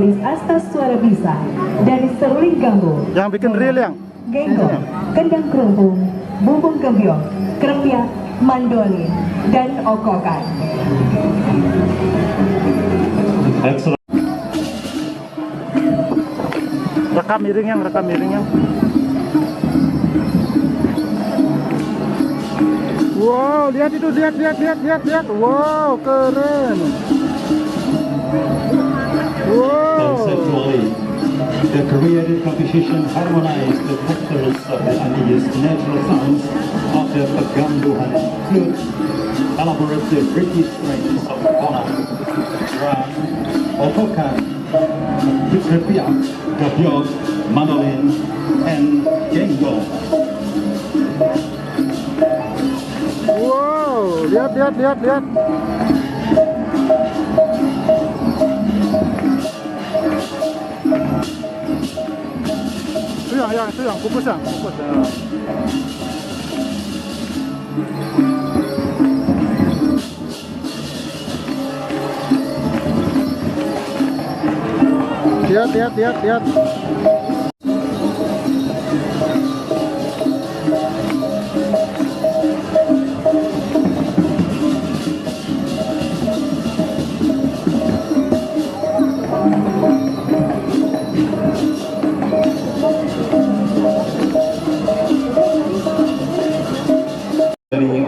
Gadis Astas Suara Bisa dari Seruling Gambo. Yang bikin real yang Genggong, kendang kerumpung, bumbung gembyong, krempiak, mandolin, dan okokan. Rekam miring yang. Wow, lihat itu, lihat. Wow, keren. Wow. Conceptually, the created composition harmonized the factors of the unused natural sounds of the pegambuhan flute, elaborate the British strains of kona, drum, okokan, krempiak, gembyong, mandolin, and genggong. Wow, lihat. Itu yang kukus. Lihat.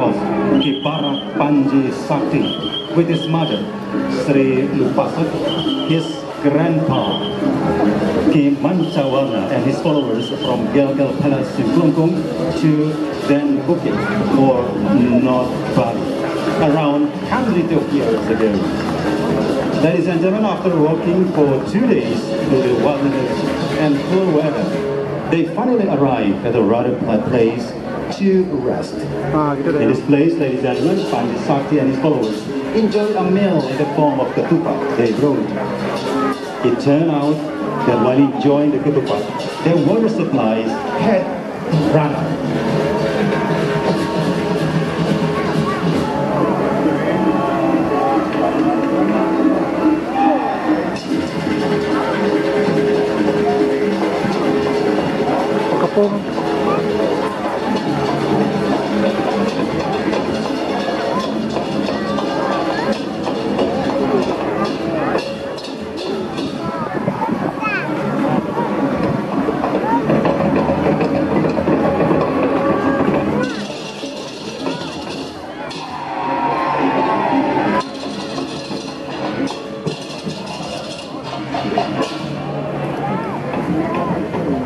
Of Kibarak Panji Sakti with his mother, Sri Lupasat, his grandpa, Ki Mancawarna, and his followers from Gelgel Palace in Klungkung to then Bukit or North Bali, around hundreds of years ago. Ladies and gentlemen, after walking for 2 days through the wilderness and cool weather, they finally arrived at the right place to rest. In this place, ladies and gentlemen, Panji Sakti and his followers enjoyed a meal in the form of ketupat they brewed. It turned out that while enjoying the ketupat, their water supplies had run out.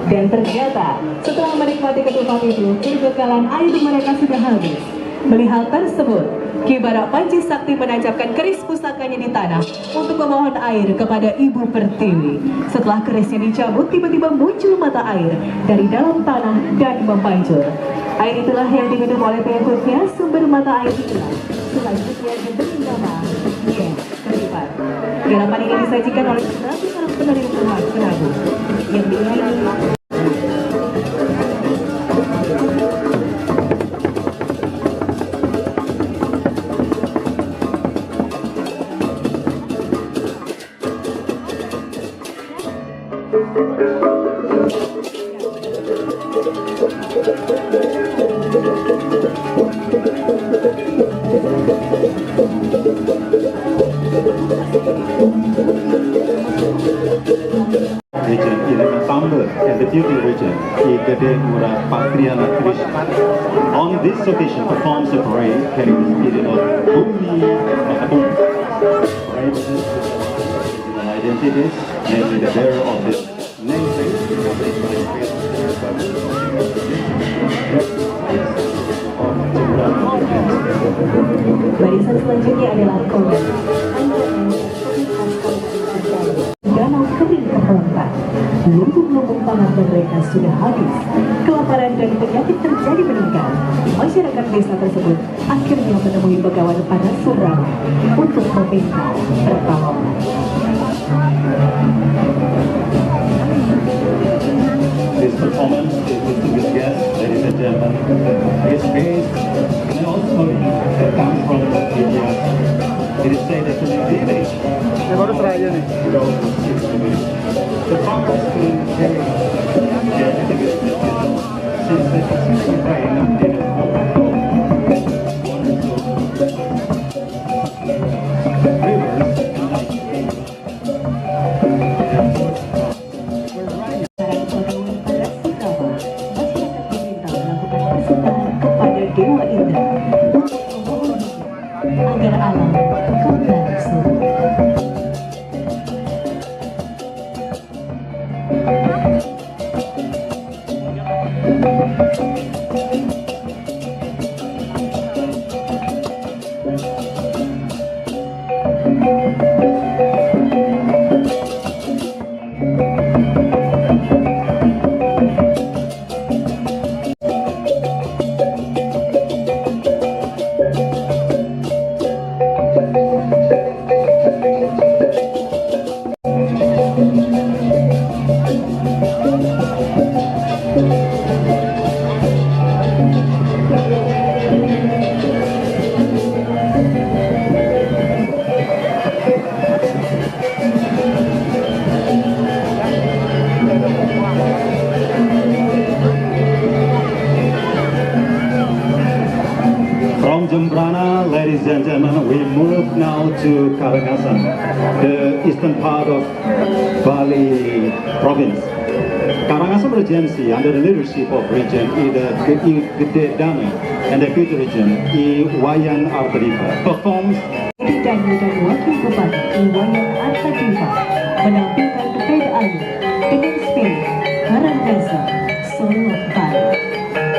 Dan ternyata setelah menikmati ketupat itu, perbekalan air mereka sudah habis. Melihat tersebut, Ki Barak Panji Sakti menancapkan keris pusakanya di tanah untuk memohon air kepada Ibu Pertiwi. Setelah kerisnya dicabut, tiba-tiba muncul mata air dari dalam tanah dan mempancur. Air itulah yang diminum oleh pengikutnya. Sumber mata air itulah selanjutnya diberi nama ketupat. Garapan ini disajikan oleh 100 orang penerima rumah penabung yang diiringi region is the founder and the duty region, Gede Mura Patriana Krishna. On this occasion, performs a parade carrying the spirit of Bumi Makabum. Parade identities, namely the bearer of this namesake, barisan selanjutnya adalah kolam. Danau kering kerontang. Lumbung-lumbung pangan mereka sudah habis. Kelaparan dan penyakit terjadi meningkat. Masyarakat desa tersebut akhirnya menemui Begawan Panasurama untuk meminta pertolongan. This performance is distinguished guest, ladies and gentlemen, is based on an old story that comes from India. It is said that the village baru terakhir nih. From Jembrana, ladies and gentlemen, we move now to Karangasem, the eastern part of Bali province. Karangasem Regency, under the leadership of Regent Gede Dana and the Deputy Regent Wayan Artadipa, performs dan Wakil Bupati Wayan Artadipa menampilkan peda ayu dengan spirit Karangasem Solo Bali.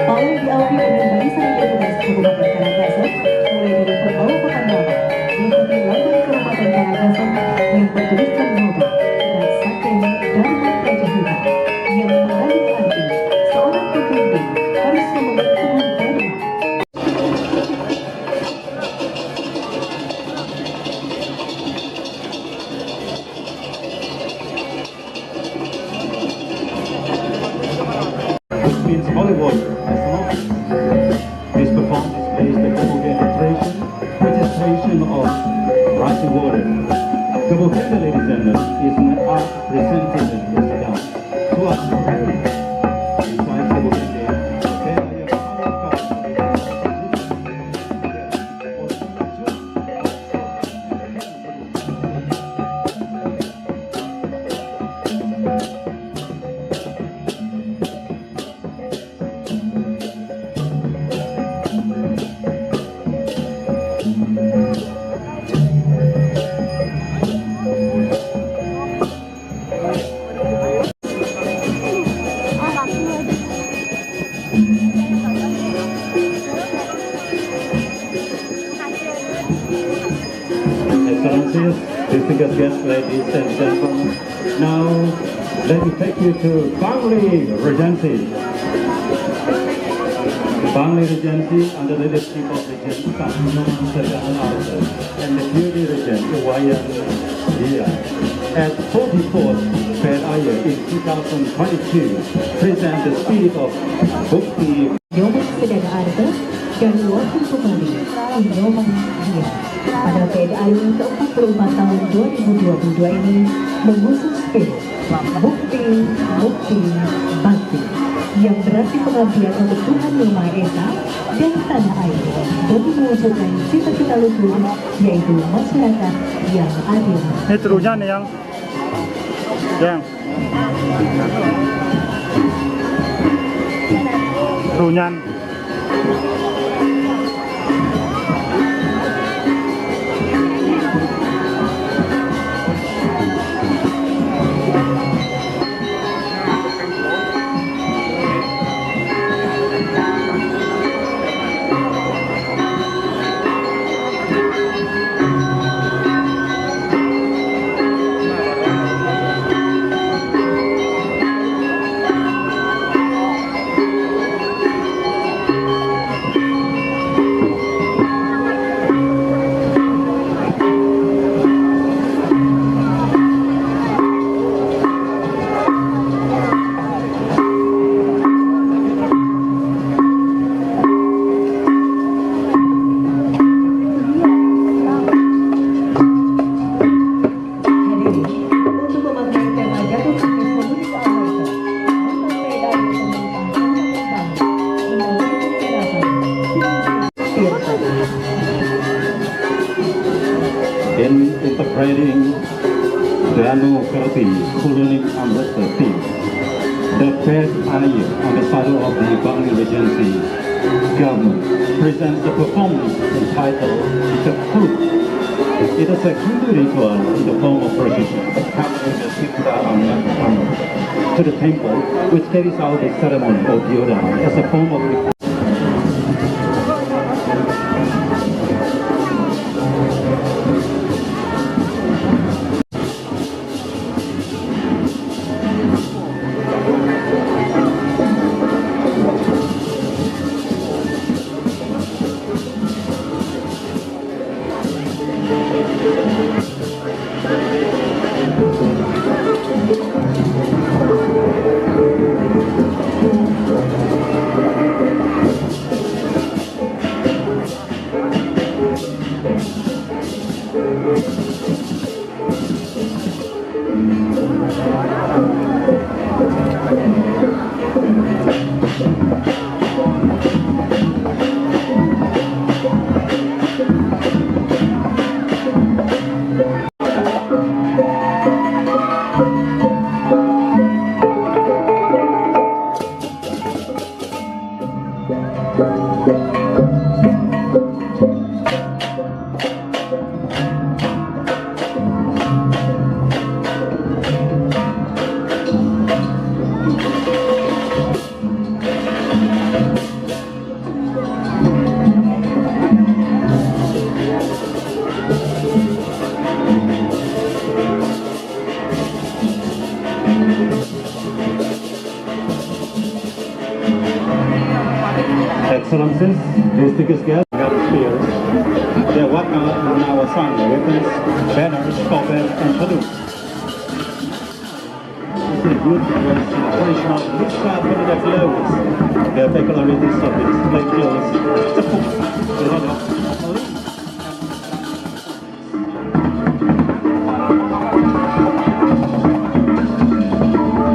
Pawai diawali dengan barisan petugas Kabupaten Karangasem mulai dari pembawa pemandangan diikuti lambang Kabupaten Karangasem yang bertuliskan logo dan Saken Dharma Prajahita yang mengandung arti seorang pemimpin harus memegang teguh dharma. which means Hollywood as an office. This performance displays the Kabukenda tradition, which is tradition of rising water. Kabukenda, ladies and gentlemen, is an art presented in Sudan to us. Inside Kabukenda, there are your Excellencies, distinguished guests, ladies and gentlemen. Now, let me take you to Bali Regency. The Bali Regency, under the leadership of Regent and the Deputy Regent Wayan Dia, at 44th Fair Aya in 2022, present the spirit of Bukti. Nyoman Sedana Arta dan Wakil Bupati Nyoman Dia pada PDAI ke-44 tahun 2022 ini mengusung spirit Bukti Bakti yang berarti pengabdian untuk Tuhan Yang Maha Esa dan tanah air demi mewujudkan cita-cita luhur yaitu masyarakat yang adil. Ini terujan yang Runyan. In interpreting Danu Kerti Kulunik Ambassador theme, the Fair Aya on the saddle of the Bali Regency government presents the performance entitled The Fruit. It is a Hindu ritual in the form of procession, accompanying the Sikha to the temple, which carries out the ceremony of Yoda as a form of Excellencies, distinguished guests, spears. They walk out on our sign, weapons, banners, scoffers, and salutes. It's a good traditional mixed Balinese clothes. The peculiarities of the display clothes.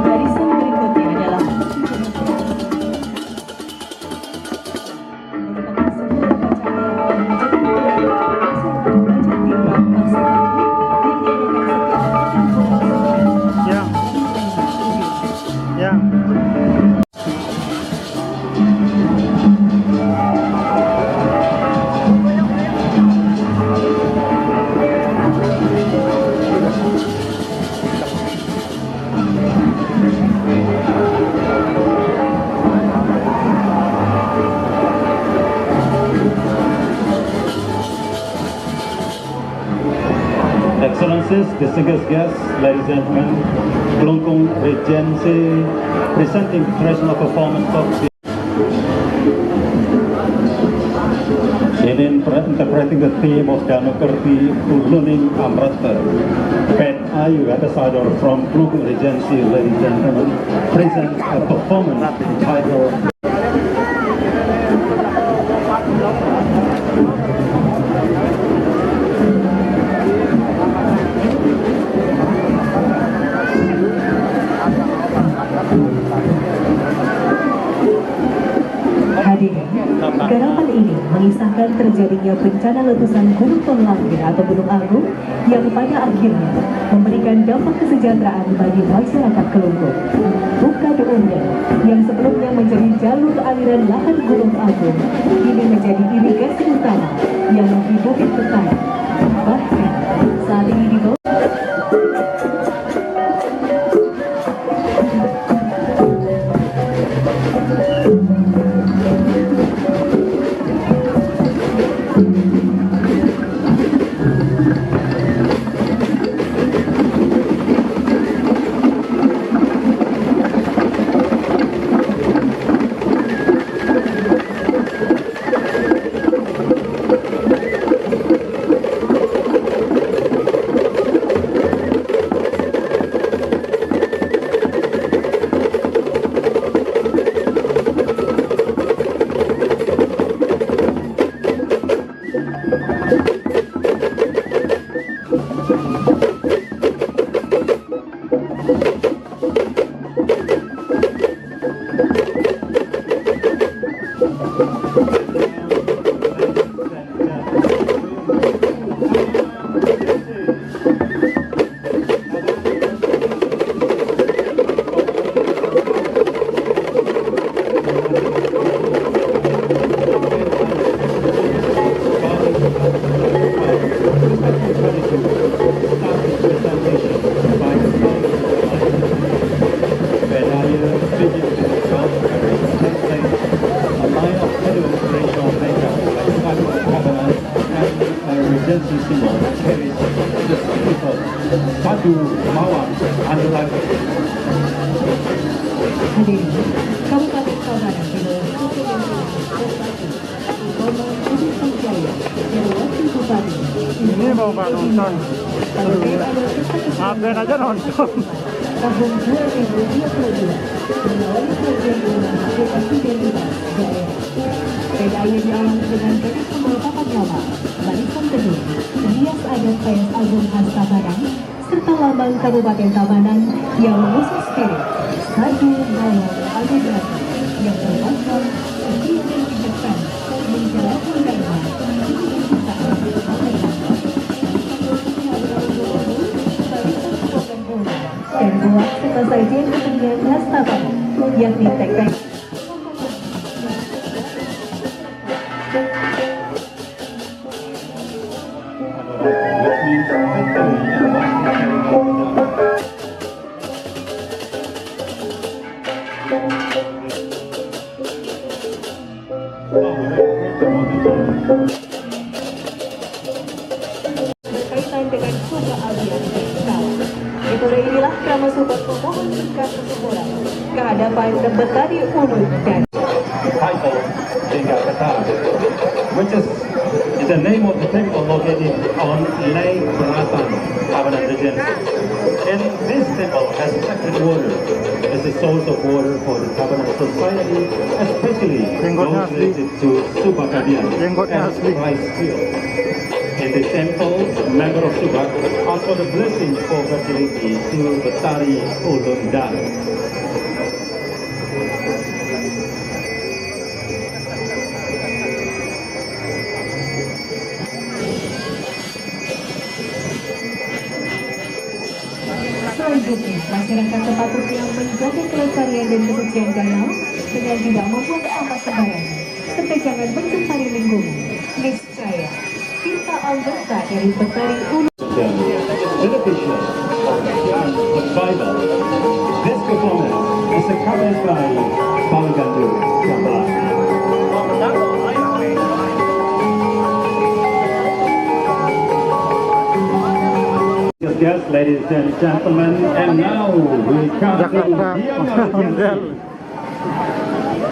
Barisan berikutnya adalah merupakan sebuah bacaan yang menjadi bacaan timbang bangsa Bali yang diadakan setiap Yang. Excellencies, distinguished guests, ladies and gentlemen, Kelungkung Regency presenting traditional performance of the interpreting the theme of Danokerti Uluning Amrata. Pet Ayu Ambassador from Kelungkung Regency, ladies and gentlemen, present a performance entitled Hadirin, garapan ini mengisahkan terjadinya bencana letusan Gunung Tonglangir atau Gunung Agung yang pada akhirnya memberikan dampak kesejahteraan bagi masyarakat Kelungkung. Bukit Undang yang sebelumnya menjadi jalur aliran lahar Gunung Agung kini menjadi irigasi utama yang menghidupi petani. Bahkan saat ini di bawah Hadirin, Kabupaten Tabanan di bawah Ini mau nggak nonton? Ngapain aja nonton? tahun 2022 melalui program Pesta Kesenian Bali. Pesta ini diawali dengan tradisional papan nama, barisan teduh, hias adat Payas Agung khas Tabanan, serta lambang Kabupaten Tabanan yang mengusung spirit Satu Malam Anugerah yang merupakan sebuah kebijakan menjalankan dharma dan buat serta sajian kesenian khas Tabanan yang ditek-tek. Berkaitan dengan suka alian. Itulah inilah drama super tokoh meneruskan kesyukuran kehadapan Betari Ulun dan title Lingga Ketar, which is the name of the temple located on Lake Beratan, Tabanan Regency. And this temple has sacred water as a source of water for the Tabanan society, especially those related to Subakadian and rice field. In this temple, member of Subak ask for the blessing for fertility to Betari Ulun Dan. Selanjutnya, masyarakat sepatutnya menjaga kelestarian dan kesucian danau dengan tidak membuang sampah sembarangan, serta jangan mencemari lingkungan. Niscaya, kita anggota dari Betari Ulun. Beneficial of survival. This performance is accompanied by Baligandu Gambar. Yes, ladies and gentlemen, and now we come to Gianyar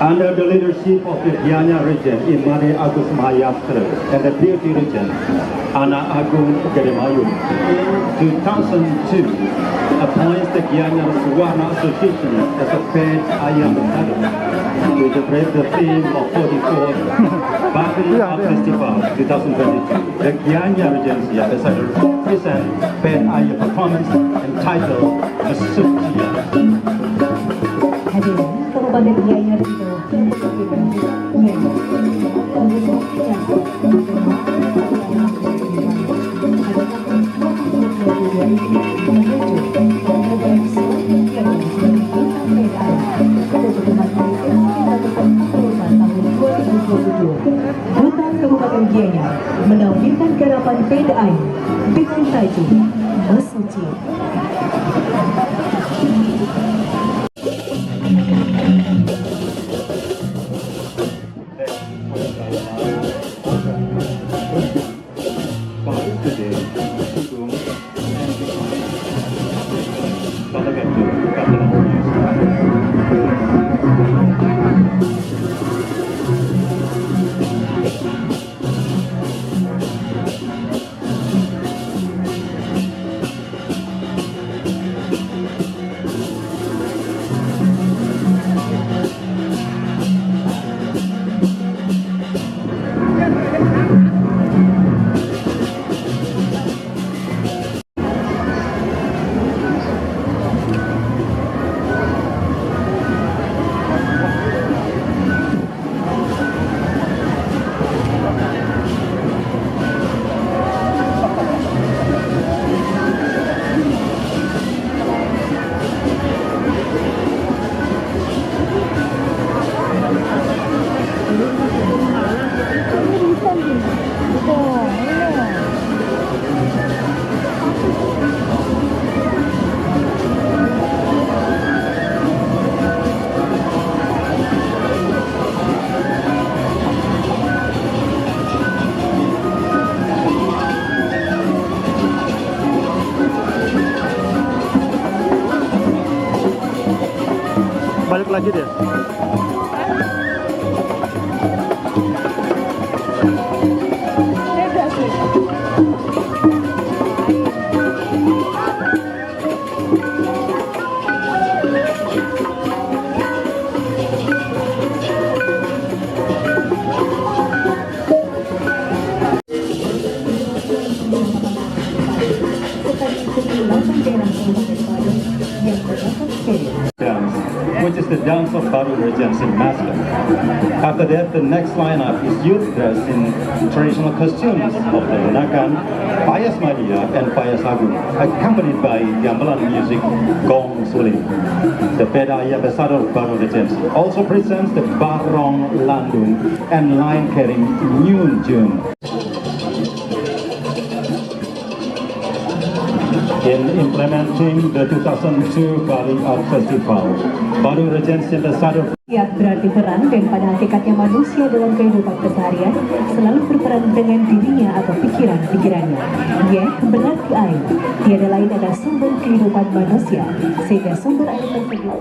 under the leadership of the Gianyar region, Imade Agus Mahayastra, and the Beauty region, Ana Agung Gedemayu. In 2002, appoints the Gianyar Suwarna Association as a paid Ayam Ambassador to celebrate the theme of 44th Bali Art Festival 2022. The Gianyar Regency Ambassador present paid Ayam performance entitled Asuptia. Hadirin Kabupaten Gianyar itu Hutan Kabupaten Gianyar menampilkan garapan PDI dengan tajuk Mesuci. Balik lagi dia. Which is the dance of Baru Regency Master. After that, the next lineup is youth dressed in traditional costumes of the Lunakan, Payas Madia, and Payas Agung, accompanied by gamelan music Gong Suling. The Pedai Ambassador of Baru Regency also presents the Barong Landung and line carrying Nyun Jun. in implementing the 2002 Bali Art Festival. Baru Regency the Sadar Ya, berarti peran dan pada hakikatnya manusia dalam kehidupan keseharian selalu berperan dengan dirinya atau pikiran-pikirannya. Ya, berarti air. Tiada lain adalah sumber kehidupan manusia, sehingga sumber air tersebut